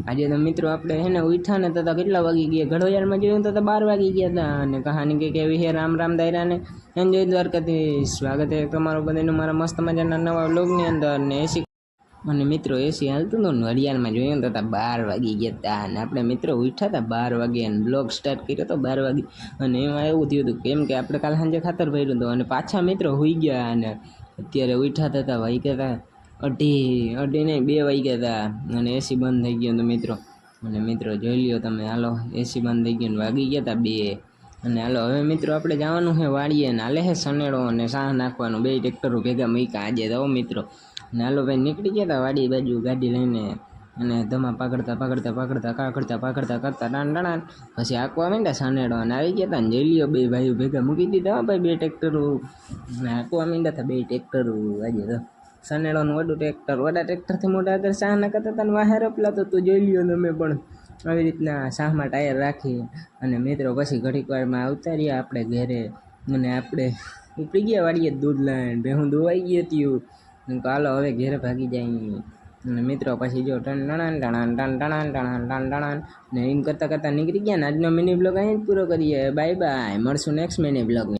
આજે તો મિત્રો આપણે હે ને ઉઠ્યા ને તો કેટલા વાગી ગયા, ઘડિયાળમાં જોયું તો 12 વાગી ગયા હતા. અને કહાની કે કેવી હે રામ રામ દાયરાને એન્જોય દ્વારકાથી. સ્વાગત છે તમારું બધાનું મારા મસ્ત મજાના નવા વ્લોગની અંદર. ને એસી અને મિત્રો એસી હાલતું હતું ને ઘડિયાળમાં જોયું તો 12 વાગી ગયા હતા. અને આપણે મિત્રો ઉઠ્યા હતા 12 વાગે અને બ્લોગ સ્ટાર્ટ કર્યો હતો 12 વાગે. અને એમાં એવું થયું હતું કેમ કે આપણે કાલ સાંજે ખાતર ભર્યું હતું અને પાછા મિત્રો હોઈ ગયા. અને અત્યારે ઉઠ્યા હતા વાગ્યા હતા અઢી નહીં 2 વાગ્યા હતા. અને એસી બંધ થઈ ગયું હતું મિત્રો. અને મિત્રો જોઈ લ્યો તમે, હાલો એસી બંધ થઈ ગયું વાગી ગયા હતા 2. અને હાલો હવે મિત્રો આપણે જવાનું છે વાડીએ ને હાલે છે સનેડો અને સાહ નાખવાનું. 2 ટ્રેક્ટરો ભેગા મૂક્યા આજે તો મિત્રો. અને હાલો ભાઈ નીકળી ગયા હતા વાડી બાજુ ગાડી લઈને. અને ધમા પાકડતા કરતા ટાણ પછી આંકવા માંડ્યા સનેડો અને આવી ગયા હતા. ને જોઈ લ્યો 2 ભાઈઓ ભેગા મૂકી દીધા ભાઈ 2 ટ્રેક્ટરો. અને આંકવા માંડ્યા હતા 2 ટ્રેક્ટરો આજે તો. સનેડોનું વડું ટ્રેક્ટર, વડા ટ્રેક્ટરથી મોટા આગળ સાહ ના કરતા હતા ને વાહેર અપલાતો તો જોઈ લ્યો તમે પણ. આવી રીતના સાહમાં ટાયર રાખી અને મિત્રો પછી ઘડીક વારમાં આવતા રહ્યા આપણે ઘરે. અને આપણે ઉપડી ગયા વાડીએ દૂધ લઈને, ભેહું દોવાઈ ગઈ હતી. હાલો હવે ઘેરે ભાગી જાય. અને મિત્રો પછી જો ટણ ને એમ કરતાં નીકળી ગયા. ને આજનો મિની બ્લોગ અહીં જ પૂરો કરીએ. બાય બાય, મળશું નેક્સ્ટ મિની બ્લોગ.